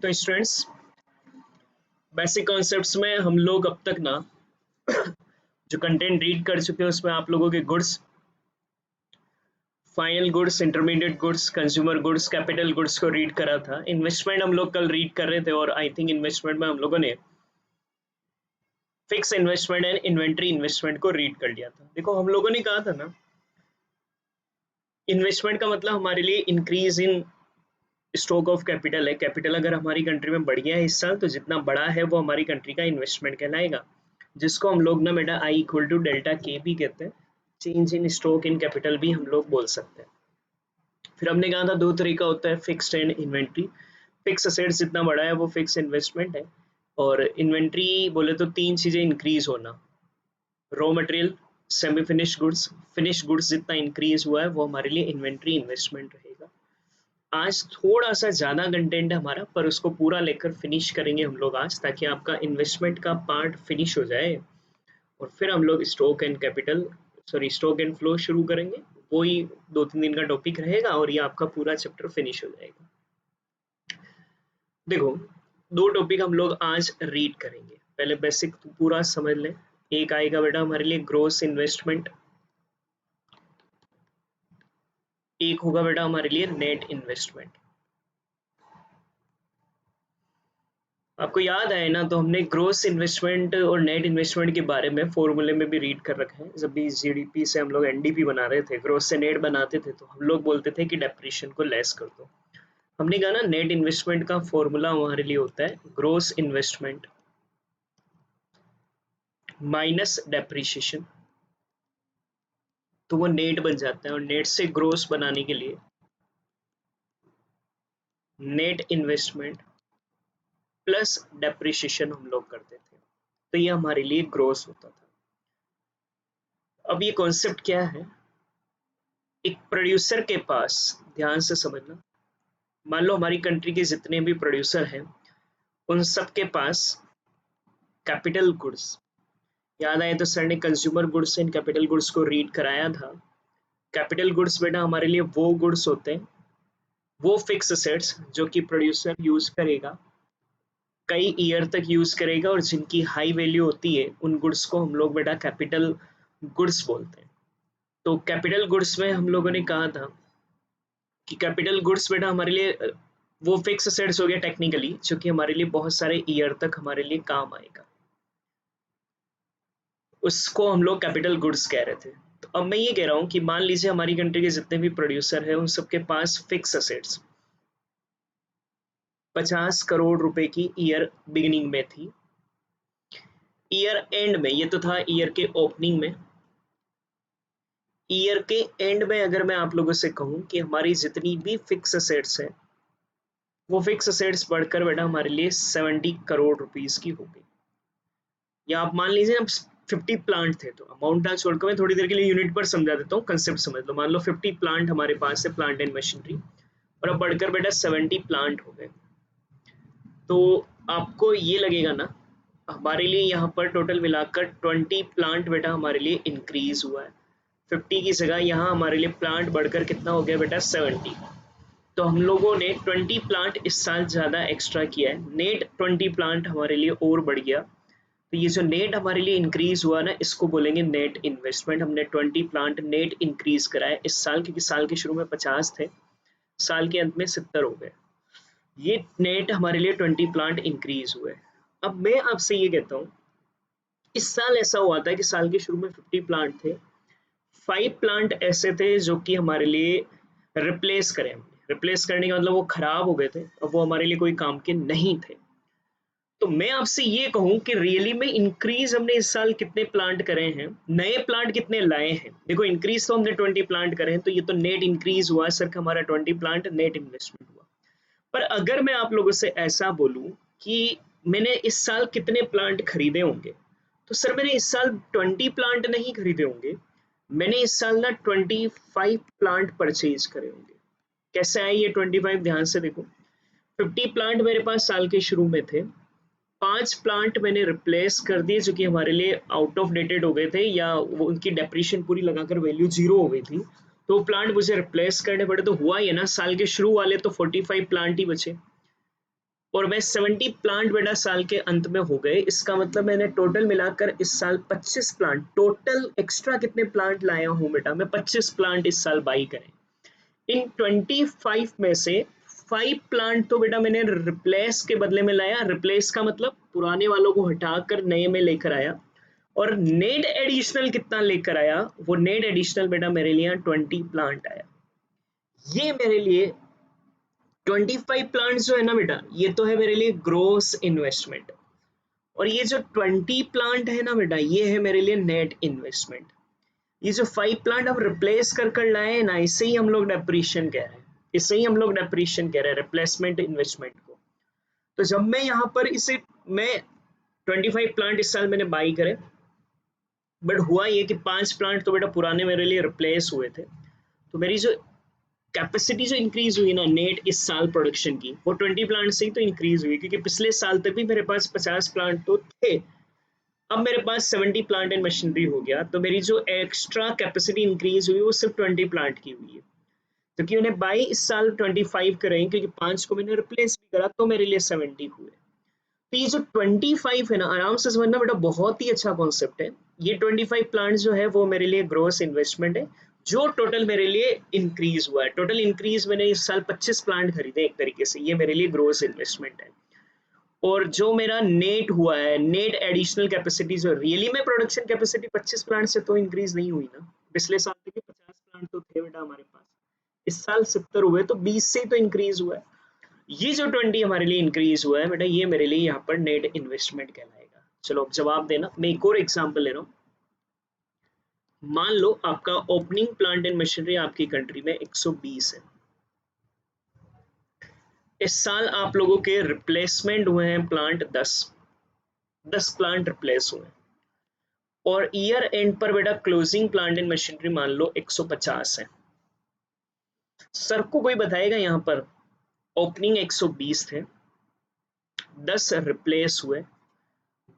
तो students, basic concepts में हम लोग अब तक ना जो कंटेंट रीड कर चुके हैं उसमें आप लोगों के goods, final goods, intermediate goods, consumer goods, capital goods को रीड करा था। इन्वेस्टमेंट हम लोग कल रीड कर रहे थे और आई थिंक इन्वेस्टमेंट में हम लोगों ने fix investment and inventory investment को रीड कर लिया था। देखो, हम लोगों ने कहा था ना, इन्वेस्टमेंट का मतलब हमारे लिए increase in stock of capital है। कैपिटल अगर हमारी कंट्री में बढ़ गया है इस साल, तो जितना बड़ा है वो हमारी कंट्री का इन्वेस्टमेंट कहलाएगा, जिसको हम लोग ना बेटा आई इक्वल टू डेल्टा के भी कहते हैं। Change in stock in capital भी हम लोग बोल सकते हैं। फिर हमने कहा था दो तरीका होता है, fixed and inventory. Fix assets जितना बड़ा है वो फिक्स इन्वेस्टमेंट है, और इन्वेंट्री बोले तो तीन चीजें इंक्रीज होना, raw material, semi finish goods, finish goods जितना इंक्रीज हुआ है वो हमारे लिए इन्वेंट्री इन्वेस्टमेंट रहेगा। आज थोड़ा सा ज़्यादा कंटेंट है हमारा, पर उसको पूरा लेकर फिनिश करेंगे हम लोग आज, ताकि आपका इन्वेस्टमेंट का पार्ट फिनिश हो जाए और फिर हम लोग stock and capital, sorry stock and flow शुरू करेंगे। वही 2-3 दिन का टॉपिक रहेगा और ये आपका पूरा चैप्टर फिनिश हो जाएगा। देखो, दो टॉपिक हम लोग आज रीड करेंगे। पहले बेसिक तो पूरा समझ लें। एक आएगा बेटा हमारे लिए ग्रोस इन्वेस्टमेंट, एक होगा बेटा हमारे लिए नेट इन्वेस्टमेंट। आपको याद है ना, तो हमने ग्रोस इन्वेस्टमेंट और नेट इन्वेस्टमेंट के बारे में फॉर्मूले में भी रीड कर रखा है। जब भी जीडीपी से हम लोग एनडीपी बना रहे थे, ग्रोस से नेट बनाते थे, तो हम लोग बोलते थे कि डेप्रिसिएशन को लेस कर दो। हमने कहा ना, नेट इन्वेस्टमेंट का फॉर्मूला हमारे लिए होता है ग्रोस इन्वेस्टमेंट माइनस डेप्रिसिएशन, तो वो नेट बन जाता है। और नेट से ग्रोस बनाने के लिए नेट इन्वेस्टमेंट प्लस डेप्रिसिएशन हम लोग करते थे, तो ये हमारे लिए ग्रोस होता था। अब ये कॉन्सेप्ट क्या है, एक प्रोड्यूसर के पास, ध्यान से समझना, मान लो हमारी कंट्री के जितने भी प्रोड्यूसर हैं उन सब के पास कैपिटल गुड्स, याद आए तो सर ने consumer goods and capital goods को रीड कराया था। कैपिटल गुड्स बेटा हमारे लिए वो गुड्स होते हैं, वो फिक्स असेट्स जो कि प्रोड्यूसर यूज करेगा, कई ईयर तक यूज करेगा, और जिनकी हाई वैल्यू होती है उन गुड्स को हम लोग बेटा कैपिटल गुड्स बोलते हैं। तो कैपिटल गुड्स में हम लोगों ने कहा था कि कैपिटल गुड्स बेटा हमारे लिए वो फिक्स असेट्स हो गया टेक्निकली, जो कि हमारे लिए बहुत सारे ईयर तक हमारे लिए काम आएगा, उसको हम लोग कैपिटल गुड्स कह रहे थे। तो अब मैं ये कह रहा हूँ कि मान लीजिए हमारी कंट्री के जितने भी प्रोड्यूसर हैं उन सबके पास फिक्स असेट्स 50 करोड़ रुपए की ईयर बिगिनिंग में थी, ईयर एंड में, ये तो था ईयर के ओपनिंग में, ईयर के एंड में अगर मैं आप लोगों से कहूँ कि हमारी जितनी भी फिक्स असेट्स हैं वो फिक्स असेट्स बढ़कर बेटा हमारे लिए 70 करोड़ रुपीस की हो गई। या आप मान लीजिए 50 प्लांट थे, तो अमाउंट ना छोड़कर मैं थोड़ी देर के लिए यूनिट पर समझा देता हूँ, कंसेप्ट समझ लो। मान लो 50 प्लांट हमारे पास है, प्लांट एंड मशीनरी, और अब बढ़कर बेटा 70 प्लांट हो गए। तो आपको ये लगेगा ना, हमारे लिए यहाँ पर टोटल मिलाकर 20 प्लांट बेटा हमारे लिए इंक्रीज हुआ है। 50 की जगह यहाँ हमारे लिए प्लांट बढ़कर कितना हो गया बेटा 70। तो हम लोगों ने 20 प्लांट इस साल ज़्यादा एक्स्ट्रा किया है, नेट 20 प्लांट हमारे लिए और बढ़ गया। तो ये जो नेट हमारे लिए इंक्रीज हुआ ना, इसको बोलेंगे नेट इन्वेस्टमेंट। हमने 20 प्लांट नेट इंक्रीज कराया इस साल, क्योंकि साल के शुरू में 50 थे, साल के अंत में 70 हो गए। ये नेट हमारे लिए 20 प्लांट इंक्रीज हुए। अब मैं आपसे ये कहता हूँ, इस साल ऐसा हुआ था कि साल के शुरू में 50 प्लांट थे, 5 प्लांट ऐसे थे जो कि हमारे लिए रिप्लेस करें। रिप्लेस करने का मतलब वो खराब हो गए थे, अब वो हमारे लिए कोई काम के नहीं थे। तो मैं आपसे ये कहूं कि रियली में इंक्रीज हमने इस साल कितने प्लांट करे हैं, नए प्लांट कितने लाए हैं। देखो, इंक्रीज तो हमने 20 प्लांट करे हैं, तो ये तो नेट इंक्रीज हुआ सर का हमारा 20 प्लांट नेट इन्वेस्टमेंट हुआ। पर अगर मैं आप लोगों से ऐसा बोलूं कि मैंने इस साल कितने प्लांट खरीदे होंगे, तो सर मैंने इस साल 20 प्लांट नहीं खरीदे होंगे, मैंने इस साल ना 25 प्लांट परचेज करे होंगे। कैसे आए ये 25? ध्यान से देखो, 50 प्लांट मेरे पास साल के शुरू में थे, 5 प्लांट मैंने रिप्लेस कर दिए जो कि हमारे लिए आउट ऑफ डेटेड हो गए थे, या वो उनकी डेप्रिशिएशन पूरी लगाकर वैल्यू 0 हो गई थी, तो वो प्लांट मुझे रिप्लेस करने पड़े। तो हुआ ये ना, साल के शुरू वाले तो 45 प्लांट ही बचे, और मैं 70 प्लांट बेटा साल के अंत में हो गए। इसका मतलब मैंने टोटल मिलाकर इस साल 25 प्लांट, टोटल एक्स्ट्रा कितने प्लांट लाया हूँ बेटा मैं, 25 प्लांट इस साल बाई करें। इन 25 में से 5 प्लांट तो बेटा मैंने रिप्लेस के बदले में लाया। रिप्लेस का मतलब पुराने वालों को हटाकर नए में लेकर आया। और नेट एडिशनल कितना लेकर आया, वो नेट एडिशनल बेटा मेरे लिए 20 प्लांट आया। ये मेरे लिए 25 प्लांट्स जो है ना बेटा, ये तो है मेरे लिए ग्रोस इन्वेस्टमेंट। और ये जो 20 प्लांट है ना बेटा, ये है मेरे लिए नेट इन्वेस्टमेंट। ये जो 5 प्लांट हम रिप्लेस कर कर लाए हैं ना, इसे ही हम लोग डेप्रीशिएशन कह रहे हैं। इसे ही हम लोग डेप्रीशिएशन कह रहे हैं, रिप्लेसमेंट इन्वेस्टमेंट को। तो जब मैं यहाँ पर इसे, मैं 25 प्लांट इस साल मैंने बाई करे, बट हुआ ये कि 5 प्लांट तो बेटा पुराने मेरे लिए रिप्लेस हुए थे। तो मेरी जो कैपेसिटी जो इंक्रीज हुई ना नेट इस साल प्रोडक्शन की, वो 20 प्लांट से ही तो इंक्रीज हुई, क्योंकि पिछले साल तक भी मेरे पास 50 प्लांट तो थे। अब मेरे पास 70 प्लांट एंड मशीनरी हो गया, तो मेरी जो एक्स्ट्रा कैपेसिटी इंक्रीज हुई वो सिर्फ 20 प्लांट की हुई है। क्योंकि मैंने बाई इस साल 25 करे, क्योंकि 5 को मैंने रिप्लेस भी करा, तो मेरे लिए 70 हुए। तो ये जो 25 है ना, आराम से समझना बेटा, बहुत ही अच्छा कॉन्सेप्ट है। ये 25 प्लांट जो है वो मेरे लिए ग्रोस इन्वेस्टमेंट है, जो टोटल मेरे लिए इंक्रीज हुआ है। टोटल इंक्रीज मैंने इस साल 25 प्लांट खरीदे एक तरीके से, ये मेरे लिए ग्रोस इन्वेस्टमेंट है। और जो मेरा नेट हुआ है, नेट एडिशनल कैपेसिटी जो रियली में प्रोडक्शन कैपेसिटी 25 प्लांट से तो इंक्रीज नहीं हुई ना। पिछले साल तक के 50 प्लांट तो थे बेटा हमारे पास, इस साल 70 हुए, तो 20 से ही तो इंक्रीज हुआ है। ये जो 20 हमारे लिए इंक्रीज हुआ है बेटा, ये मेरे लिए यहाँ पर नेट इन्वेस्टमेंट कहलाएगा। चलो अब जवाब देना। मैं एक और एग्जांपल ले रहा हूँ। मान लो आपका ओपनिंग प्लांट एंड मशीनरी आपकी कंट्री में 120 है। इस साल आप लोगों के रिप्लेसमेंट हुए हैं प्लांट 10 प्लांट रिप्लेस हुए हैं। और ईयर एंड पर बेटा क्लोजिंग प्लांट एंड मशीनरी मान लो 150 है। सर को कोई बताएगा, यहाँ पर ओपनिंग 120 थे, 10 रिप्लेस हुए,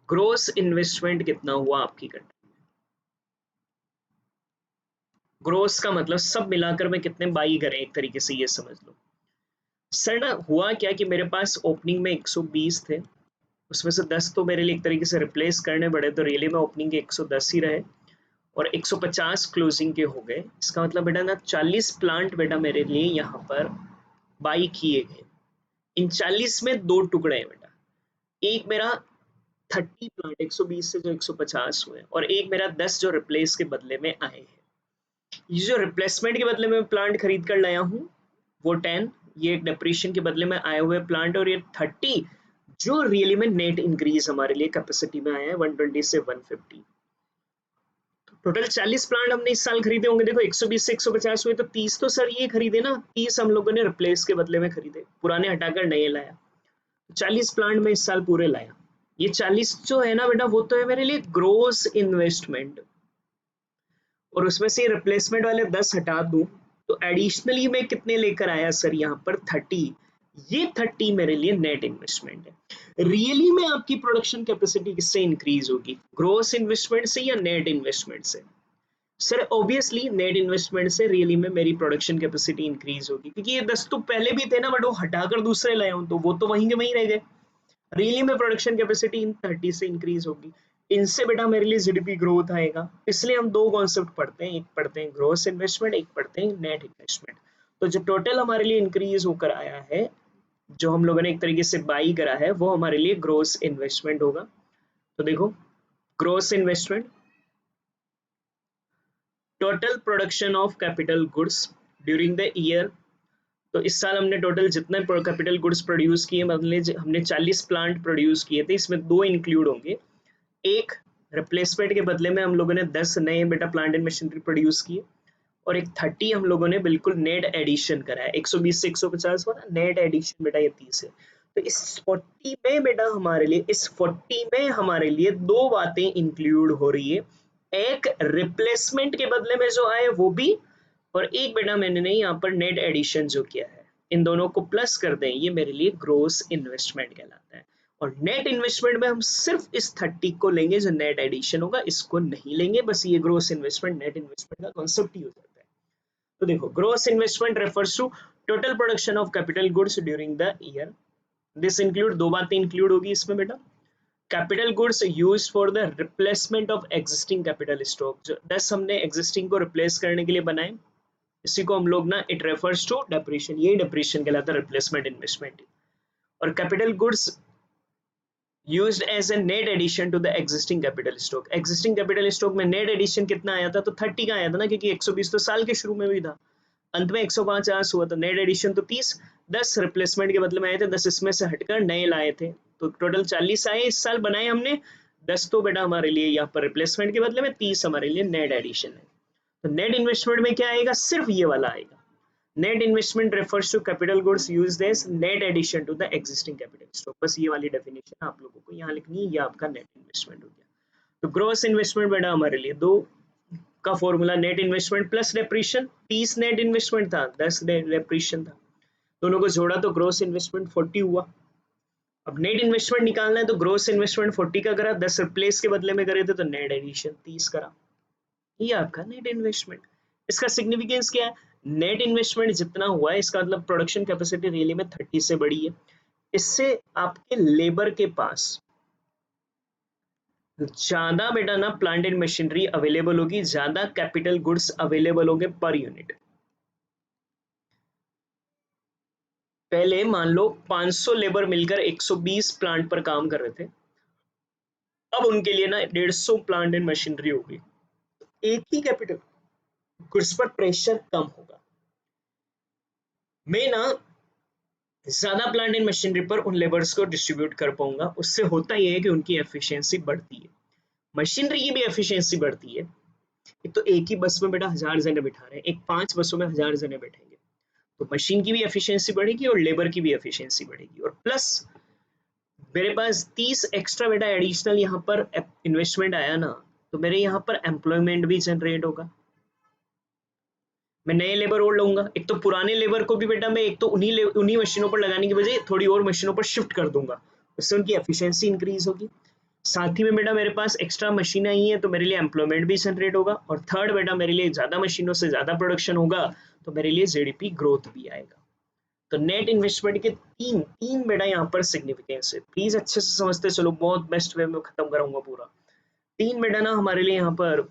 ग्रोस इन्वेस्टमेंट कितना हुआ आपकी कंट्री में? ग्रोस का मतलब सब मिलाकर मैं कितने बाई करें, एक तरीके से ये समझ लो। सर ना हुआ क्या कि मेरे पास ओपनिंग में 120 थे, उसमें से 10 तो मेरे लिए एक तरीके से रिप्लेस करने पड़े, तो रियली में ओपनिंग के 110 ही रहे, और 150 क्लोजिंग के हो गए। इसका मतलब बेटा ना 40 प्लांट बेटा मेरे लिए यहाँ पर बाई किए गए। इन 40 में दो टुकड़े हैं बेटा, एक मेरा 30 प्लांट 120 से जो 150 हुए, और एक मेरा 10 जो रिप्लेस के बदले में आए हैं। ये जो रिप्लेसमेंट के बदले में प्लांट खरीद कर लाया हूँ वो 10, ये एक डिप्रीशिएशन के बदले में आए हुए प्लांट, और ये 30 जो रियली में नेट इंक्रीज हमारे लिए कैपेसिटी में आया है 120 से 150। टोटल 40 प्लांट हमने इस साल खरीदे होंगे। देखो 120 से 150 हुए, तो 30 तो सर ये खरीदे ना, 30 हम लोगों ने रिप्लेस के बदले में खरीदे, पुराने हटाकर नए लाया। 40 प्लांट में इस साल पूरे लाया। ये 40 जो है ना बेटा, वो तो है मेरे लिए ग्रोस इन्वेस्टमेंट। और उसमें से रिप्लेसमेंट वाले 10 हटा दूं, तो एडिशनली मैं कितने लेकर आया सर, यहाँ पर 30। ये 30 मेरे लिए नेट इन्वेस्टमेंट है। रियली में आपकी प्रोडक्शन कैपेसिटी किससे इंक्रीज होगी, ग्रोस इन्वेस्टमेंट से या नेट इन्वेस्टमेंट से? सर ऑब्वियसली नेट इन्वेस्टमेंट से रियली में मेरी प्रोडक्शन कैपेसिटी इंक्रीज होगी, क्योंकि ये 10 तो पहले भी थे ना, बट वो हटाकर दूसरे लाए हूं, तो वो तो वहीं के वहीं रह गए। रियली में प्रोडक्शन कैपेसिटी इन 30 से इंक्रीज होगी। इनसे बेटा मेरे लिए जीडीपी ग्रोथ आएगा। इसलिए हम दो कॉन्सेप्ट पढ़ते हैं, एक पढ़ते हैं ग्रोस इन्वेस्टमेंट, एक पढ़ते हैं नेट इन्वेस्टमेंट। तो जो टोटल हमारे लिए इंक्रीज होकर आया है, जो हम लोगों ने एक तरीके से बाई करा है, वो हमारे लिए ग्रोस इन्वेस्टमेंट होगा। तो देखो gross investment, total production of capital goods during the year. तो इस साल हमने टोटल जितने कैपिटल गुड्स प्रोड्यूस किए, मतलब हमने 40 प्लांट प्रोड्यूस किए थे, इसमें दो इंक्लूड होंगे। एक रिप्लेसमेंट के बदले में हम लोगों ने 10 नए बेटा प्लांट एंड मशीनरी प्रोड्यूस किए, और एक 30 हम लोगों ने बिल्कुल नेट एडिशन करा है। 120 से 150 वाला नेट एडिशन बेटा ये 30 है। तो इस 40 में बेटा हमारे लिए, इस 40 में हमारे लिए दो बातें इंक्लूड हो रही है। एक रिप्लेसमेंट के बदले में जो आए वो भी, और एक बेटा मैंने यहाँ पर नेट एडिशन जो किया है। इन दोनों को प्लस कर दें, ये मेरे लिए ग्रोस इन्वेस्टमेंट कहलाता है। और नेट इन्वेस्टमेंट में हम सिर्फ इस 30 को लेंगे जो नेट एडिशन होगा, इसको नहीं लेंगे। बस ये ग्रोस इन्वेस्टमेंट नेट इन्वेस्टमेंट का कॉन्सेप्ट ही हो जाता है। तो देखो gross investment refers to total production of capital goods during the year. This include, दो बातें इंक्लूड होगी इसमें बेटा। Capital goods used for the replacement of existing capital stock, जो 10 हमने एग्जिस्टिंग को रिप्लेस करने के लिए बनाए, इसी को हम लोग ना इट रेफर्स टू डेप्रिशिएशन, ये डेप्रिशिएशन कहलाता है, रिप्लेसमेंट इन्वेस्टमेंट। और capital goods used as a net addition to the existing capital stock, existing capital stock में net addition कितना आया था, तो 30 का आया था ना, क्योंकि 120 तो साल के शुरू में भी था, अंत में 150 हुआ, तो नेट एडिशन तो 30, 10 रिप्लेसमेंट के बदले में आए थे, 10 इसमें से हटकर नए लाए थे, तो टोटल 40 आए इस साल बनाए हमने, 10 तो बेटा हमारे लिए यहाँ पर रिप्लेसमेंट के बदले में, 30 हमारे लिए नेट एडिशन है। तो नेट इन्वेस्टमेंट में क्या आएगा, सिर्फ ये वाला आएगा। Net investment refers to capital goods used as net addition to the existing capital stock, बस ये वाली डेफिनेशन आप लोगों को यहाँ लिखनी है, ये आपका नेट इन्वेस्टमेंट हो गया। तो ग्रॉस इन्वेस्टमेंट बेटा हमारे लिए दो का formula, net investment plus depreciation, 30 net investment था, 10 डेप्रिशिएशन था, दोनों को जोड़ा तो ग्रॉस इन्वेस्टमेंट 40 हुआ। अब नेट इन्वेस्टमेंट निकालना है तो ग्रॉस इन्वेस्टमेंट 40 का करा, 10 रिप्लेस के बदले में करे थे तो नेट एडिशन 30 करा, ये आपका नेट इन्वेस्टमेंट। इसका सिग्निफिकेंस क्या है, नेट इन्वेस्टमेंट जितना हुआ है इसका मतलब प्रोडक्शन कैपेसिटी रियली में 30 से बड़ी है, इससे आपके लेबर के पास ज्यादा बेटा ना प्लांट एंड मशीनरी अवेलेबल होगी, ज्यादा कैपिटल गुड्स अवेलेबल होंगे पर यूनिट। पहले मान लो 500 लेबर मिलकर 120 प्लांट पर काम कर रहे थे, अब उनके लिए ना 150 प्लांट एंड मशीनरी होगी, एक ही कैपिटल गुड्स पर प्रेशर कम होगा। मैं ना ज्यादा प्लांट एंड मशीनरी पर उन लेबर्स को डिस्ट्रीब्यूट कर पाऊंगा, उससे होता यह है कि उनकी एफिशिएंसी बढ़ती है, मशीनरी की भी एफिशिएंसी बढ़ती है। एक तो एक ही बस में बेटा 1000 जने बिठा रहे हैं, एक 5 बसों में 1000 जने बैठेंगे, तो मशीन की भी एफिशिएंसी बढ़ेगी और लेबर की भी एफिशिएंसी बढ़ेगी, और प्लस मेरे पास 30 एक्स्ट्रा बेटा एडिशनल यहाँ पर इन्वेस्टमेंट आया ना, तो मेरे यहाँ पर एम्प्लॉयमेंट भी जनरेट होगा, मैं नए लेबर और लूंगा, एक तो पुराने लेबर को भी बेटा मैं एक तो उन्हीं मशीनों पर लगाने की बजाय थोड़ी और मशीनों पर शिफ्ट कर दूंगा, उससे उनकी एफिशिएंसी इंक्रीज होगी। साथ ही में बेटा मेरे पास एक्स्ट्रा मशीन आई है तो मेरे लिए एम्प्लॉयमेंट भी जनरेट होगा, और थर्ड बेटा मेरे लिए ज्यादा मशीनों से ज्यादा प्रोडक्शन होगा तो मेरे लिए जीडीपी ग्रोथ भी आएगा। तो नेट इन्वेस्टमेंट के तीन तीन बेटा यहाँ पर सिग्निफिकेंस है, प्लीज अच्छे से समझते चलो, बहुत बेस्ट वे में खत्म कराऊंगा पूरा। तीन बेटा ना हमारे लिए यहाँ पर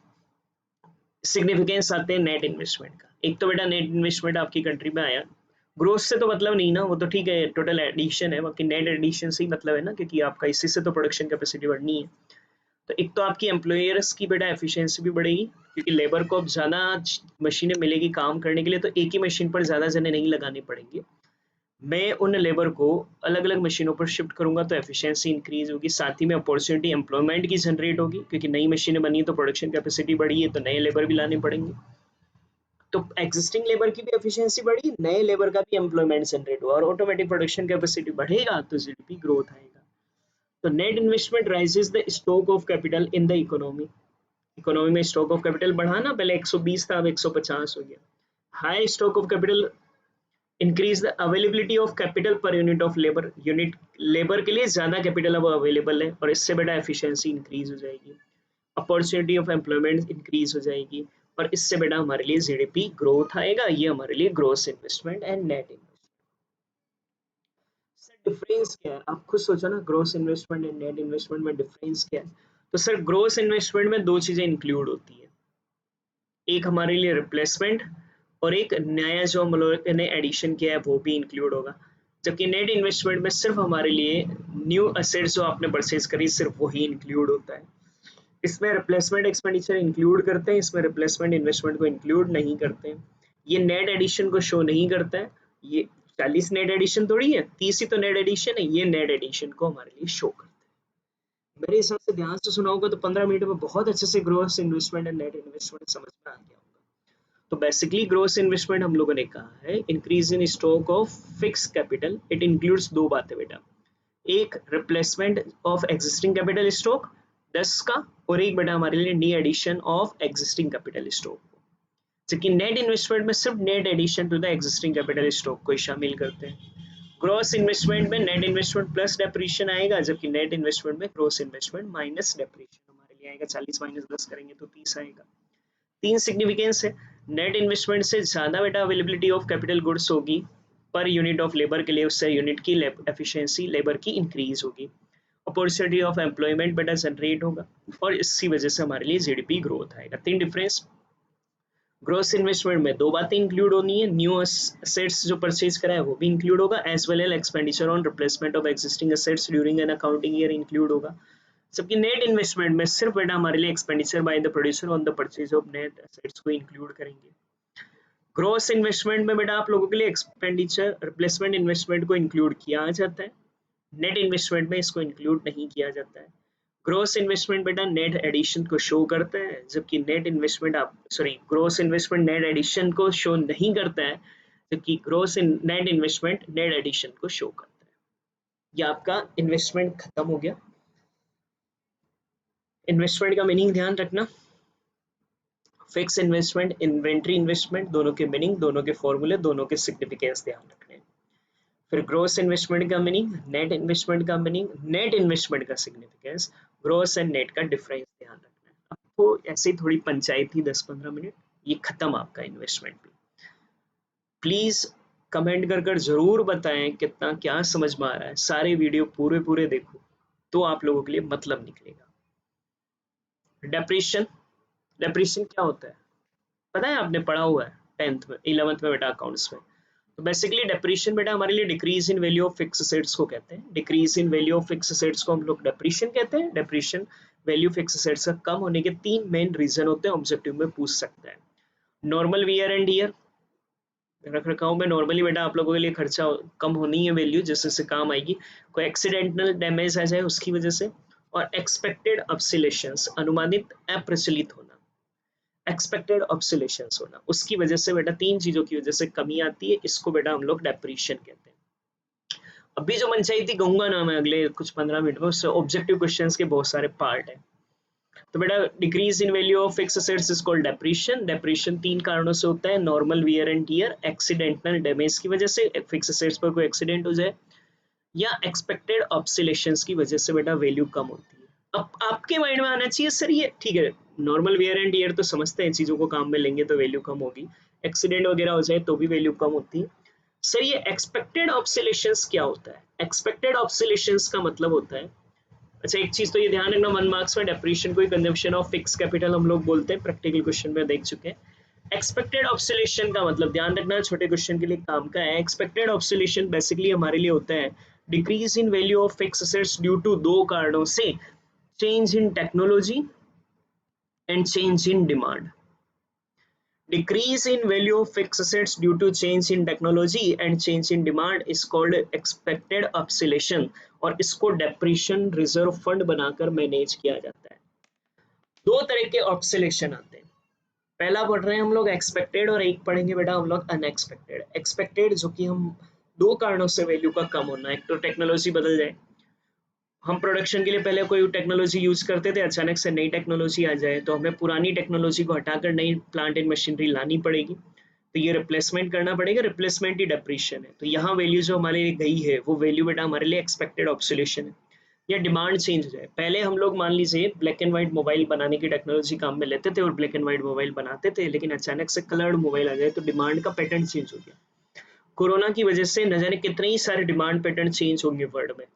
सिग्निफिकेंस आते हैं नेट इन्वेस्टमेंट का। एक तो बेटा नेट इन्वेस्टमेंट आपकी कंट्री में आया, ग्रोथ से तो मतलब नहीं ना, वो तो ठीक है टोटल एडिशन है, बाकी नेट एडिशन से ही मतलब है ना, क्योंकि आपका इसी से तो प्रोडक्शन कैपेसिटी बढ़नी है। तो एक तो आपकी एम्प्लॉयर्स की बेटा एफिशिएंसी भी बढ़ेगी, क्योंकि लेबर को अब ज़्यादा मशीनें मिलेगी काम करने के लिए, तो एक ही मशीन पर ज़्यादा जने नहीं लगाने पड़ेंगे, मैं उन लेबर को अलग अलग मशीनों पर शिफ्ट करूंगा तो एफिशिएंसी इंक्रीज होगी, साथ ही में अपॉर्चुनिटी एम्प्लॉयमेंट की जनरेट होगी, क्योंकि नई मशीनें बनी तो प्रोडक्शन कैपेसिटी बढ़ी है तो नए लेबर भी लाने पड़ेंगे, तो एग्जिस्टिंग लेबर की भी एफिशिएंसी बढ़ी, नए लेबर का भी एम्प्लॉयमेंट जनरेट हुआ, और ऑटोमेटिक प्रोडक्शन कैपेसिटी बढ़ेगा तो जीडीपी ग्रोथ आएगा। तो net investment rises the stock of capital in the economy, economy में स्टॉक ऑफ कैपिटल बढ़ा ना, पहले 120 था अब 150 हो गया, high stock of capital increase the availability of capital per unit of labour, unit labour के लिए ज्यादा कैपिटल अब अवेलेबल है और इससे बेटा एफिशिएंसी इंक्रीज हो जाएगी, अपॉर्चुनिटी ऑफ एम्प्लॉयमेंट इंक्रीज हो जाएगी, और इससे बेटा हमारे लिए जीडीपी ग्रोथ आएगा, ये हमारे लिए gross investment and net investment. Sir difference क्या है, आप खुद सोचो ना, gross investment and net investment में डिफरेंस क्या है। तो सर ग्रोस इन्वेस्टमेंट में दो चीजें इंक्लूड होती है, एक हमारे लिए रिप्लेसमेंट और एक नया जो हम लोग ने एडिशन किया है वो भी इंक्लूड होगा, जबकि नेट इन्वेस्टमेंट में सिर्फ हमारे लिए न्यू असेट्स जो आपने परचेज करी सिर्फ वही इंक्लूड होता है, इसमें रिप्लेसमेंट एक्सपेंडिचर इंक्लूड करते हैं, इसमें रिप्लेसमेंट इन्वेस्टमेंट को इंक्लूड नहीं करते हैं, ये नेट एडिशन को शो नहीं करता है, ये 40 नेट एडिशन थोड़ी है, 30 ही तो नेट एडिशन है, ये नेट एडिशन को हमारे लिए शो करता है। मेरे हिसाब से ध्यान से सुना होगा तो 15 मिनट में बहुत अच्छे से gross investment and net investment समझ में आ गया होगा। तो बेसिकली ग्रोस इन्वेस्टमेंट हम लोगों ने कहा है increase in stock of fix capital, it includes दो बातें बेटा, एक replacement of existing capital stock 10 का, और एक बेटा हमारे लिए new addition of existing capital stock, जबकि नेट इन्वेस्टमेंट में सिर्फ net addition to the existing capital stock को शामिल करते हैं। ग्रॉस इन्वेस्टमेंट में नेट इन्वेस्टमेंट प्लस डेप्रिशिएशन आएगा, जबकि नेट इन्वेस्टमेंट में ग्रॉस इन्वेस्टमेंट माइनस डेप्रिशिएशन हमारे लिए आएगा, 40 माइनस 10 करेंगे तो 30 आएगा। तीन सिग्निफिकेंस है, नेट इन्वेस्टमेंट से ज्यादा बेटा अवेलेबिलिटी ऑफ कैपिटल गुड्स होगी, पर यूनिट ऑफ लेबर के लिए उससे यूनिट की एफिशिएंसी लेबर की इंक्रीज होगी, अपॉर्चुनिटी ऑफ एम्प्लॉयमेंट बेटा जनरेट होगा और इसी वजह से हमारे लिए जीडीपी ग्रोथ आएगा। तीन डिफरेंस। ग्रोस इन्वेस्टमेंट में दो बातें इंक्लूड होनी है, न्यू असेट्स जो परचेज करा है वो भी इंक्लूड होगा, as well as expenditure on replacement of existing assets during an accounting year include होगा। जबकि नेट इन्वेस्टमेंट में सिर्फ बेटा हमारे लिए expenditure by the producer on the purchase of net assets को इंक्लूड करेंगे। ग्रोस इन्वेस्टमेंट में बेटा आप लोगों के लिए एक्सपेंडिचर रिप्लेसमेंट इन्वेस्टमेंट को इंक्लूड किया जाता है, नेट इन्वेस्टमेंट में इसको इंक्लूड नहीं किया जाता है। ग्रोस इन्वेस्टमेंट बेटा नेट एडिशन को शो करता है, जबकि net investment gross investment net addition को शो नहीं करता है, जबकि नेट इन्वेस्टमेंट नेट एडिशन को शो करता है। ये आपका इन्वेस्टमेंट खत्म हो गया। इन्वेस्टमेंट का मीनिंग ध्यान रखना, फिक्स इन्वेस्टमेंट, इन्वेंट्री इन्वेस्टमेंट, दोनों के मीनिंग, दोनों के फॉर्मूले, दोनों के सिग्निफिकेंस ध्यान रखने। फिर ग्रोस इन्वेस्टमेंट का मीनिंग, नेट इन्वेस्टमेंट का मीनिंग, नेट इन्वेस्टमेंट का सिग्निफिकेंस, ग्रोस एंड नेट का डिफरेंस ध्यान रखना है। आपको ऐसे ही थोड़ी पंचायत थी 10-15 मिनट, ये खत्म आपका इन्वेस्टमेंट भी। प्लीज कमेंट कर कर जरूर बताएं कितना क्या समझ में आ रहा है। सारे वीडियो पूरे देखो तो आप लोगों के लिए मतलब निकलेगा। डेप्रिशिएशन, डेप्रिशिएशन क्या होता है पता है, आपने पढ़ा हुआ है 10th में 11th में बेटा अकाउंट्स में। तो बेसिकली डेप्रिशिएशन बेटा हमारे लिए decrease in value of fix assets को कहते हैं। Decrease in value of fix assets को हम लोग डेप्रिशिएशन कहते हैं। डेप्रिशिएशन वैल्यू फिक्स असेट्स का कम होने के तीन मेन रीजन होते हैं, ऑब्जेक्टिव में पूछ सकता है। नॉर्मल वियर एंड ईयर, रख रखाव में नॉर्मली बेटा आप लोगों के लिए खर्चा कम होनी है वैल्यू जिससे काम आएगी, कोई एक्सीडेंटल डैमेज आ जाए उसकी वजह से, और एक्सपेक्टेड ऑब्सोलेशंस, अनुमानित अप्रचलित होना, एक्सपेक्टेड ऑब्सोलेशंस होना, उसकी वजह से बेटा तीन चीजों की वजह से कमी आती है, इसको बेटा हम लोग डेप्रिशिएशन कहते हैं। अभी जो मनचाही थी कहूंगा ना मैं अगले कुछ 15 मिनट में, उससे ऑब्जेक्टिव क्वेश्चंस के बहुत सारे पार्ट है। तो बेटा decrease in value of fix assets is called depreciation. Depreciation तीन कारणों से होता है, normal wear and tear, accidental damage की वजह से, फिक्स असेट्स पर कोई एक्सीडेंट हो जाए, या एक्सपेक्टेड ऑब्सोलेशंस की वजह से बेटा वैल्यू कम होती है। अब आपके माइंड में आना चाहिए सर ये ठीक है, नॉर्मल वियर एंड टियर तो समझते हैं, चीजों को काम में लेंगे तो वैल्यू कम होगी, एक्सीडेंट वगैरह हो जाए तो भी वैल्यू कम होती है। सर ये एक्सपेक्टेड ऑब्सोलेशंस क्या होता है? एक्सपेक्टेड ऑब्सोलेशंस का मतलब होता है, अच्छा एक चीज तो ये ध्यान रखना, 1 मार्क्स में डेप्रिशिएशन को कंजम्पशन ऑफ फिक्स कैपिटल हम लोग बोलते हैं, प्रैक्टिकल क्वेश्चन में देख चुके हैं। एक्सपेक्टेड ऑब्सोलेशन का मतलब ध्यान रखना, छोटे क्वेश्चन के लिए काम का है। एक्सपेक्टेड ऑब्सोलेशन बेसिकली हमारे लिए होता है decrease in value of fix assets due to दो कारणों से, change in technology and change in demand. Decrease in value of fixed assets due to change in technology and change in demand is called expected obsolescence, और इसको depreciation reserve fund बनाकर manage किया जाता है। दो तरह के ऑब्सोलेशन आते हैं, पहला पढ़ रहे हैं हम लोग एक्सपेक्टेड और एक पढ़ेंगे बेटा हम लोग अनएक्सपेक्टेड। एक्सपेक्टेड जो कि हम दो कारणों से वैल्यू का कम होना, एक तो टेक्नोलॉजी बदल जाए, हम प्रोडक्शन के लिए पहले कोई टेक्नोलॉजी यूज करते थे, अचानक से नई टेक्नोलॉजी आ जाए तो हमें पुरानी टेक्नोलॉजी को हटाकर नई प्लांट एंड मशीनरी लानी पड़ेगी, तो ये रिप्लेसमेंट करना पड़ेगा, रिप्लेसमेंट ही डेप्रिशिएशन है। तो यहाँ वैल्यू जो हमारे लिए गई है वो वैल्यू बेटा हमारे लिए एक्सपेक्टेड ऑब्सोलेशन है। या डिमांड चेंज हो जाए, पहले हम लोग मान लीजिए ब्लैक एंड व्हाइट मोबाइल बनाने की टेक्नोलॉजी काम में लेते थे और ब्लैक एंड व्हाइट मोबाइल बनाते थे, लेकिन अचानक से कलर्ड मोबाइल आ जाए तो डिमांड का पैटर्न चेंज हो गया। कोरोना की वजह से न जाने कितने ही सारे डिमांड पैटर्न चेंज होंगे वर्ल्ड में,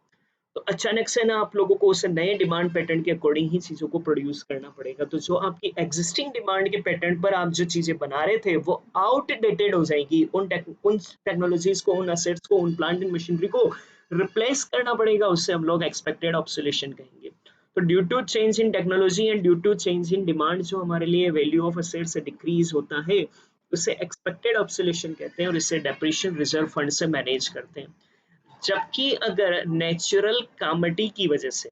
तो अचानक से ना आप लोगों को उसे नए डिमांड पैटर्न के अकॉर्डिंग ही चीजों को प्रोड्यूस करना पड़ेगा। तो जो आपकी एग्जिस्टिंग डिमांड के पैटर्न पर आप जो चीजें बना रहे थे वो आउटडेटेड हो जाएगी, उन टेक्नोलॉजीज को, उन असेट्स को, उन प्लांट एंड मशीनरी को रिप्लेस करना पड़ेगा, उससे हम लोग एक्सपेक्टेड ऑब्सोलेशन कहेंगे। तो due to change in technology and due to change in demand जो हमारे लिए वैल्यू ऑफ असेट से डिक्रीज होता है उसे एक्सपेक्टेड ऑब्सोलेशन कहते हैं, और इसे डेप्रिशिएशन रिजर्व फंड से मैनेज करते हैं। जबकि अगर नेचुरल कामिटी की वजह से,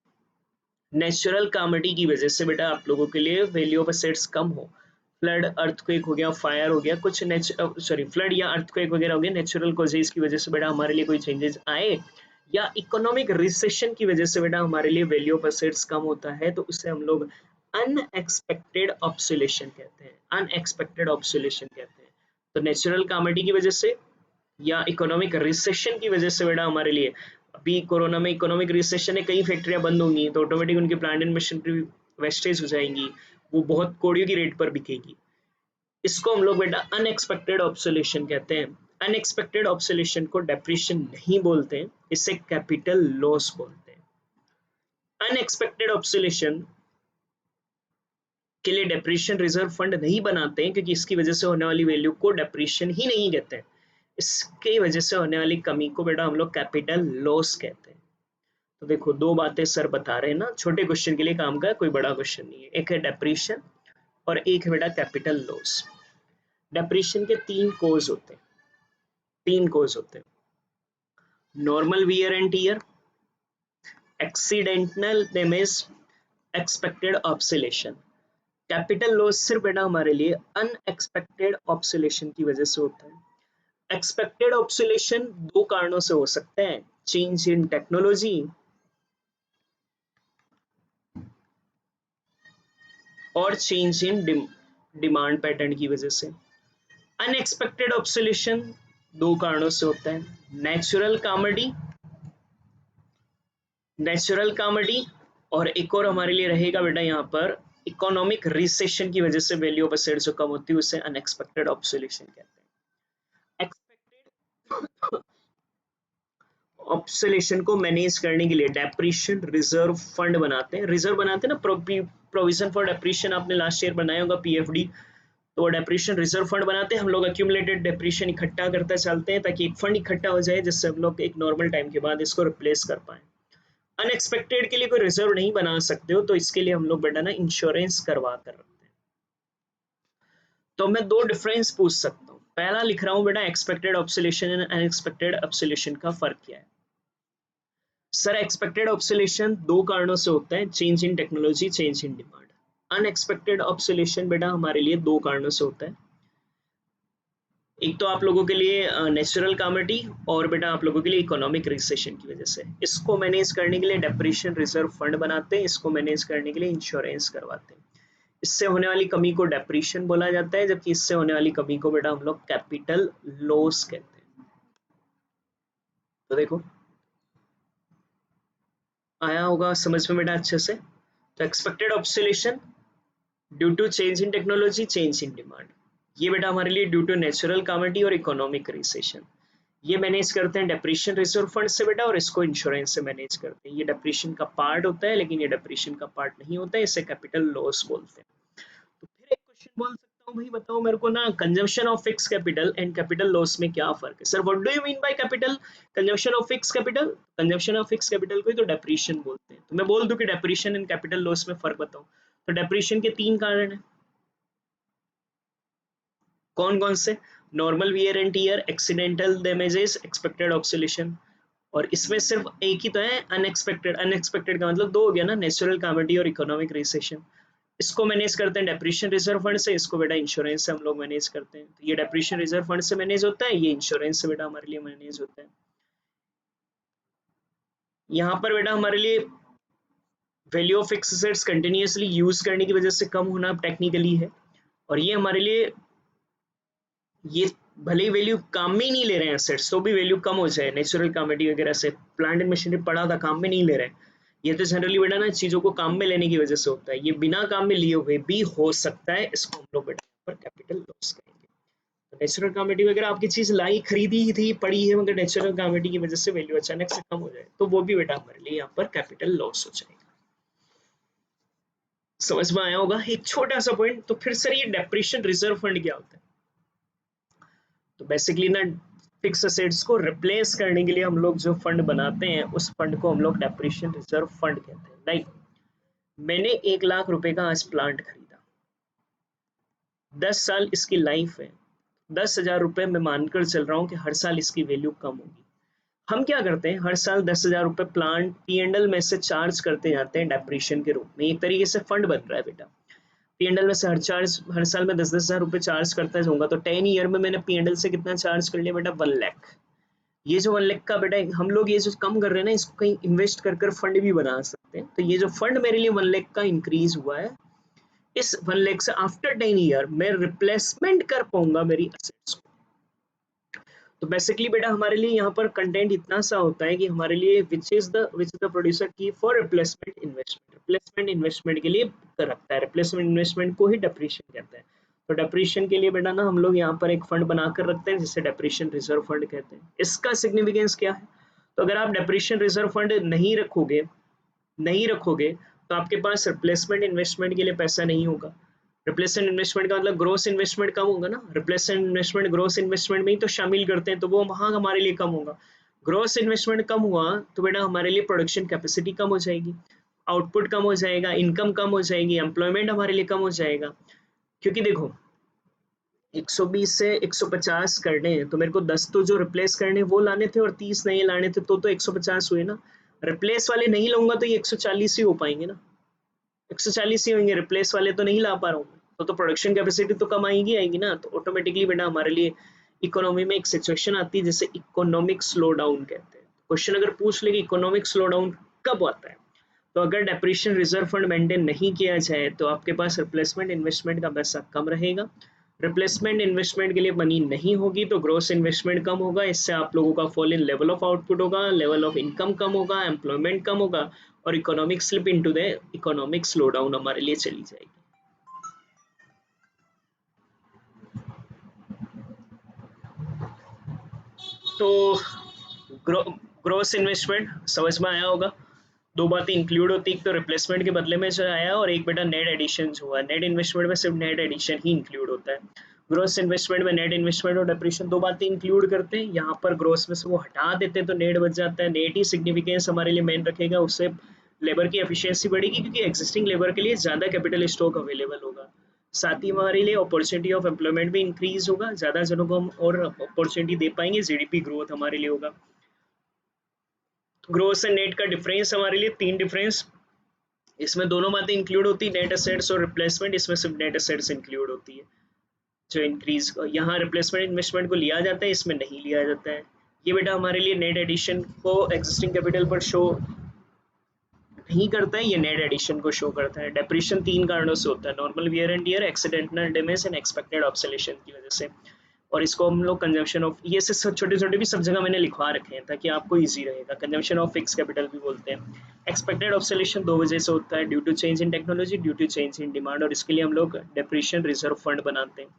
नेचुरल कामिटी की वजह से बेटा आप लोगों के लिए वैल्यू ऑफ असेट्स कम हो, फ्लड अर्थक्वेक हो गया, फायर हो गया, कुछ फ्लड या अर्थक्वेक वगैरह हो गया, नेचुरल कॉजेज की वजह से बेटा हमारे लिए कोई चेंजेस आए, या इकोनॉमिक रिसेशन की वजह से बेटा हमारे लिए वैल्यू ऑफ असेट्स कम होता है, तो उसे हम लोग अनएक्सपेक्टेड ऑब्सोलेशन कहते हैं, अनएक्सपेक्टेड ऑब्सोलेशन कहते हैं। तो नेचुरल कामिटी की वजह से या इकोनॉमिक रिसेशन की वजह से बेटा हमारे लिए, अभी कोरोना में इकोनॉमिक रिसेशन है, कई फैक्ट्रियां बंद होंगी तो ऑटोमेटिक उनकी प्लांट एंड मशीनरी वेस्टेज हो जाएंगी, वो बहुत कोड़ियों की रेट पर बिकेगी, इसको हम लोग बेटा अनएक्सपेक्टेड ऑब्सोलेशन कहते हैं। अनएक्सपेक्टेड ऑब्सोलेशन को डेप्रिशिएशन नहीं बोलते हैं, इसे कैपिटल लॉस बोलते हैं। अनएक्सपेक्टेड ऑब्सोलेशन के लिए डेप्रिशिएशन रिजर्व फंड नहीं बनाते हैं, क्योंकि इसकी वजह से होने वाली वैल्यू को डेप्रिशिएशन ही नहीं कहते हैं। इसकी वजह से होने वाली कमी को बेटा हम लोग कैपिटल लॉस कहते हैं। तो देखो दो बातें सर बता रहे हैं ना, छोटे क्वेश्चन के लिए काम का, कोई बड़ा क्वेश्चन नहीं है। एक है डेप्रिशिएशन और एक है बेटा कैपिटल लॉस। डेप्रिशिएशन के तीन कोज होते हैं, normal wear and tear, accidental damage, expected obsolescence. Capital loss सिर्फ बेटा हमारे लिए अनएक्सपेक्टेड ऑब्सोलेशन की वजह से होता है। एक्सपेक्टेड ऑब्सोलेशन दो कारणों से हो सकते हैं, चेंज इन टेक्नोलॉजी और चेंज इन डिमांड पैटर्न की वजह से। अनएक्सपेक्टेड ऑब्सोलेशन दो कारणों से होता है, नेचुरल कामर्डी और एक और हमारे लिए रहेगा बेटा यहाँ पर इकोनॉमिक रिसेशन की वजह से वैल्यू ऑफ एसेट्स जो कम होती है उसे अनएक्सपेक्टेड ऑब्सोलेशन कहते हैं। एक्सपेक्टेड ऑब्सोलेशन को मैनेज करने के लिए डेप्रिशिएशन रिजर्व फंड बनाते हैं, ना प्रोविजन फॉर डेप्रिशिएशन आपने लास्ट ईयर बनाया होगा पीएफडी, तो डेप्रिशिएशन रिजर्व फंड बनाते हैं। हम लोग एक्यूमुलेटेड डेप्रिशिएशन इकट्ठा करते चलते हैं ताकि एक फंड इकट्ठा हो जाए जिससे हम लोग एक नॉर्मल टाइम के बाद इसको रिप्लेस कर पाए। अनएक्सपेक्टेड के लिए कोई रिजर्व नहीं बना सकते हो, तो इसके लिए हम लोग बेटा ना इंश्योरेंस करवा कर रखते हैं। तो मैं दो डिफरेंस पूछ सकता हूँ, पहला लिख रहा हूँ बेटा एक्सपेक्टेड ऑब्सोलेशन एंड अनएक्सपेक्टेड ऑब्सोलेशन का फर्क क्या है। सर एक्सपेक्टेड ऑब्सोलेशन दो कारणों से होता है, change in technology, change in demand. Unexpected obsolescence बेटा हमारे लिए दो कारणों से होता है, एक तो आप लोगों के लिए नेचुरल कामर्डी और बेटा आप लोगों के लिए इकोनॉमिक रिसेशन की वजह से। इसको मैनेज करने के लिए डेप्रिशिएशन रिजर्व फंड बनाते हैं, इसको मैनेज करने के लिए इंश्योरेंस करवाते हैं। इससे होने वाली कमी को डेप्रिशिएशन बोला जाता है, जबकि इससे होने वाली कमी को बेटा हम लोग कैपिटल लॉस कहते हैं। तो देखो आया होगा समझ में बेटा अच्छे से। तो expected obsolescence due to change in technology, change in demand, ये बेटा हमारे लिए ड्यू टू नेचुरल कामर्डी और इकोनॉमिक रिसेशन। ये मैनेज करते हैं डेप्रिशिएशन रिजर्व फंड से बेटा, और इसको इंश्योरेंस से मैनेज करते हैं। ये डेप्रिशिएशन का पार्ट होता है, लेकिन ये डेप्रिशिएशन का पार्ट नहीं होता है, इसे कैपिटल लॉस बोलते हैं। तो फिर एक क्वेश्चन बोल सकता हूँ, भाई बताओ मेरे को ना, consumption of fix capital and capital loss में क्या फर्क है। Sir what do you mean by capital consumption of fix capital? Consumption of fix capital को ही तो डेप्रिशिएशन बोलते हैं। तो मैं बोल दूं कि डेप्रिशिएशन एंड कैपिटल लॉस में फर्क बताओ, तो डेप्रिशिएशन के तीन कारण है, कौन कौन से? Normal wear and tear, accidental damages, expected obsolescence. और इसमें सिर्फ एक ही तो है अनएक्सपेक्टेड। अनएक्सपेक्टेड का मतलब दो हो गया ना, नेचुरल कैlamity और इकोनॉमिक रिसेशन। इसको मैनेज करते हैं डेप्रिशिएशन रिजर्व फंड से, इसको बेटा इंश्योरेंस से हम लोग मैनेज करते हैं। तो ये डेप्रिशिएशन रिजर्व फंड से मैनेज होता है, ये इंश्योरेंस से बेटा हमारे लिए मैनेज होता है। यहाँ पर बेटा हमारे लिए value of fixed assets continuously use करने की वजह से कम होना टेक्निकली है, और ये हमारे लिए, ये भले ही वैल्यू काम में ही नहीं ले रहे हैं एसेट्स, तो भी वैल्यू कम हो जाए, नेचुरल कैlamity वगैरह से। प्लांट एंड मशीनरी पड़ा था, काम में नहीं ले रहे हैं, ये तो जनरली बेटा ना चीजों को काम में लेने की वजह से होता है, ये बिना काम में लिए हुए भी हो सकता है, इसको हम लोग बेटा पर कैपिटल लॉस करेंगे। तो नेचुरल कैlamity वगैरह आपकी चीज लाई खरीदी ही थी, पड़ी है, मगर नेचुरल कैlamity की वजह से वैल्यू अचानक से कम हो जाए, तो वो भी बेटा हमारे लिए यहाँ पर कैपिटल लॉस हो जाएगा। समझ में आया होगा एक छोटा सा पॉइंट। तो फिर सर ये डेप्रिशिएशन रिजर्व फंड क्या होता है? तो बेसिकली ना फिक्स एसेट्स को रिप्लेस करने के लिए हम लोग जो फंड बनाते हैं, उस फंड को हम लोग डेप्रिशिएशन रिजर्व फंड कहते हैं। लाइक मैंने 1 लाख रुपए का आज प्लांट खरीदा, 10 साल इसकी लाइफ है, 10,000 रुपए मैं मानकर चल रहा हूँ कि हर साल इसकी वैल्यू कम होगी। हम क्या करते हैं, हर साल 10,000 रुपए प्लांट P&L में से चार्ज करते जाते हैं डेप्रिशिएशन के रूप में। एक तरीके से फंड बन रहा है बेटा, P&L में से हर साल में 10,000 रुपए चार्ज करता जाऊंगा, तो 10 ईयर में मैंने P&L से कितना चार्ज कर लिया बेटा, 1 लाख। ये जो 1 लाख का बेटा हम लोग ये जो कम कर रहे हैं ना, इसको कहीं इन्वेस्ट कर फंड भी बना सकते हैं। तो ये जो फंड मेरे लिए 1 लाख का इंक्रीज हुआ है, इस 1 लाख से आफ्टर 10 ईयर मैं रिप्लेसमेंट कर पाऊंगा मेरी एसेट्स को। तो बेसिकली बेटा हमारे लिए यहाँ पर कंटेंट इतना सा होता है कि हमारे लिए विच इज द प्रोड्यूसर की फॉर रिप्लेसमेंट इन्वेस्टमेंट के लिए रखता है, रिप्लेसमेंट इन्वेस्टमेंट को ही डेप्रिशिएशन कहते हैं। तो डेप्रिशिएशन के लिए बेटा ना हम लोग यहाँ पर एक फंड बनाकर रखते हैं जिसे डेप्रिशिएशन रिजर्व फंड कहते हैं। इसका सिग्निफिकेंस क्या है? तो अगर आप डेप्रिशिएशन रिजर्व फंड नहीं रखोगे तो आपके पास रिप्लेसमेंट इन्वेस्टमेंट के लिए पैसा नहीं होगा। रिप्लेसमेंट इन्वेस्टमेंट का मतलब ग्रोस इन्वेस्टमेंट कम होगा ना, रिप्लेसमेंट इन्वेस्टमेंट ग्रोस इन्वेस्टमेंट में ही तो शामिल करते हैं, तो वो वहाँ हमारे लिए कम होगा। ग्रोस इन्वेस्टमेंट कम हुआ तो बेटा हमारे लिए प्रोडक्शन कैपेसिटी कम हो जाएगी, आउटपुट कम हो जाएगा, इनकम कम हो जाएगी, एम्प्लॉयमेंट हमारे लिए कम हो जाएगा। क्योंकि देखो 120 से 150 करने हैं तो मेरे को 10 तो जो रिप्लेस करने वो लाने थे और 30 नए लाने थे, तो 150 हुए ना। रिप्लेस वाले नहीं लूंगा तो ये 140 ही हो पाएंगे ना, 140 ही होंगे, रिप्लेस वाले तो नहीं ला पा रहा हूँ, तो प्रोडक्शन कैपेसिटी तो कम आएगी ना। तो ऑटोमेटिकली बेटा हमारे लिए इकोनॉमी में एक सिचुएशन आती है जिसे इकोनॉमिक स्लो डाउन कहते हैं। क्वेश्चन अगर पूछ ले कि इकोनॉमिक स्लो डाउन कब आता है, तो अगर डेप्रिशिएशन रिजर्व फंड मेंटेन नहीं किया जाए तो आपके पास रिप्लेसमेंट इन्वेस्टमेंट का पैसा कम रहेगा। रिप्लेसमेंट इन्वेस्टमेंट के लिए मनी नहीं होगी तो ग्रोस इन्वेस्टमेंट कम होगा, इससे आप लोगों का fall in level of output होगा, लेवल ऑफ इनकम कम होगा, एम्प्लॉयमेंट कम होगा और economic slip into the economic slow down हमारे लिए चली जाएगी। तो ग्रोस इन्वेस्टमेंट समझ में आया होगा। दो बातें इंक्लूड होती है, एक तो रिप्लेसमेंट के बदले में जो आया और एक बेटा नेट एडिशन जो हुआ। नेट इन्वेस्टमेंट में सिर्फ नेट एडिशन ही इंक्लूड होता है। ग्रोस इन्वेस्टमेंट में नेट इन्वेस्टमेंट और डेप्रिशिएशन दो बातें इंक्लूड करते हैं, यहाँ पर ग्रोस में से वो हटा देते हैं तो नेट बच जाता है। नेट ही सिग्निफिकेंस हमारे लिए मेन रखेगा, उससे लेबर की एफिशिएंसी बढ़ेगी क्योंकि एग्जिस्टिंग लेबर के लिए ज़्यादा कैपिटल स्टॉक अवेलेबल होगा। साथ ही हमारे लिए अपॉर्चुनिटी ऑफ एम्प्लॉयमेंट भी इंक्रीज होगा, ज़्यादा जनों को हम और अपॉर्चुनिटी दे पाएंगे, जीडीपी ग्रोथ हमारे लिए होगा। ग्रोस एंड नेट का डिफरेंस हमारे लिए तीन डिफरेंस, इसमें दोनों बातें इंक्लूड होती है, नेट एसेट्स और रिप्लेसमेंट। इसमें सिर्फ नेट एसेट्स इंक्लूड होती है जो इंक्रीज, यहाँ रिप्लेसमेंट इन्वेस्टमेंट को लिया जाता है, इसमें नहीं लिया जाता है। ये बेटा हमारे लिए नेट एडिशन को एग्जिस्टिंग कैपिटल पर शो नहीं करता है, ये नेट एडिशन को शो करता है। डेप्रिशिएशन तीन कारणों से होता है, normal wear and tear, accidental damage and expected obsolescence की वजह से। और इसको हम लोग कंजम्पशन ऑफ, ये से छोटे छोटे भी सब जगह मैंने लिखवा रखे हैं ताकि आपको इजी रहेगा। कंजम्पशन ऑफ फिक्स कैपिटल भी बोलते हैं। एक्सपेक्टेड ऑब्सोलेशन दो वजह से होता है, due to change in technology, due to change in demand, और इसके लिए हम लोग डेप्रिशिएशन रिजर्व फंड बनाते हैं।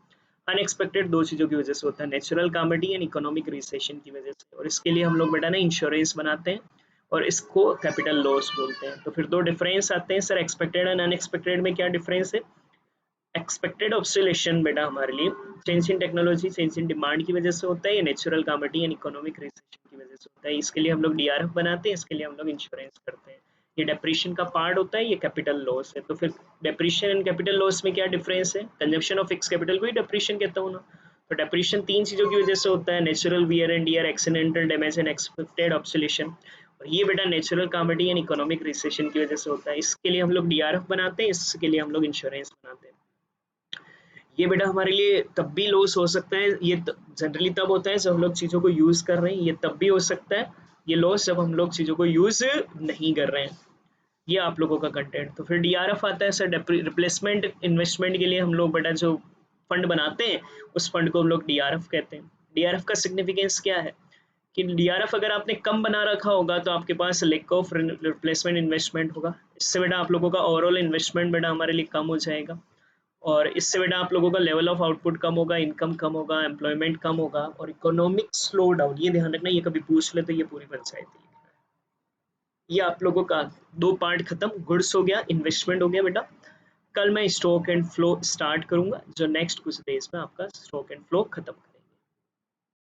अनएक्सपेक्टेड दो चीज़ों की वजह से होता है, natural calamity and economic recession की वजह से, और इसके लिए हम लोग बेटा ना इंश्योरेंस बनाते हैं और इसको कैपिटल लॉस बोलते हैं। तो फिर दो डिफरेंस आते हैं सर, एक्सपेक्टेड एंड अनएक्सपेक्टेड में क्या डिफरेंस है? एक्सपेक्टेड ऑब्सोलेशन बेटा हमारे लिए change in technology, change in demand की वजह से होता है, ये natural calamity and economic recession की वजह से होता है। इसके लिए हम लोग डीआरएफ बनाते हैं, इसके लिए हम लोग इंश्योरेंस करते हैं। ये डेप्रिशिएशन का पार्ट होता है, ये कैपिटल लॉस है। तो फिर डेप्रिशिएशन एंड कैपिटल लॉस में क्या डिफरेंस है? कंजम्पशन ऑफ फिक्स कैपिटल को ही डेप्रिशिएशन कहता हूँ ना। तो डेप्रिशिएशन तीन चीज़ों की वजह से होता है, natural wear and tear, accidental damage and expected obsolescence. और ये बेटा natural calamity and economic recession की वजह से होता है। इसके लिए हम लोग डीआरएफ बनाते हैं, इसके लिए हम लोग इंश्योरेंस बनाते हैं। ये बेटा हमारे लिए तब भी लॉस हो सकता है, ये जनरली तब होता है जब हम लोग चीज़ों को यूज़ कर रहे हैं, ये तब भी हो सकता है ये लॉस जब हम लोग चीज़ों को यूज़ नहीं कर रहे हैं। ये आप लोगों का कंटेंट। तो फिर डीआरएफ आता है सर, रिप्लेसमेंट इन्वेस्टमेंट के लिए हम लोग बेटा जो फंड बनाते हैं उस फंड को हम लोग डीआरएफ कहते हैं। डीआरएफ का सिग्निफिकेंस क्या है कि डीआरएफ अगर आपने कम बना रखा होगा तो आपके पास लैक ऑफ रिप्लेसमेंट इन्वेस्टमेंट होगा, इससे बेटा आप लोगों का ओवरऑल इन्वेस्टमेंट बेटा हमारे लिए कम हो जाएगा, और इससे बेटा आप लोगों का लेवल ऑफ आउटपुट कम होगा, इनकम कम होगा, एम्प्लॉयमेंट कम होगा और इकोनॉमिक स्लो डाउन। ये ध्यान रखना, ये कभी पूछ ले तो ये पूरी पंचायत ही लिखना है। ये आप लोगों का दो पार्ट खत्म, गुड्स हो गया, इन्वेस्टमेंट हो गया बेटा। कल मैं स्टॉक एंड फ्लो स्टार्ट करूंगा जो नेक्स्ट कुछ डेज में आपका स्टॉक एंड फ्लो खत्म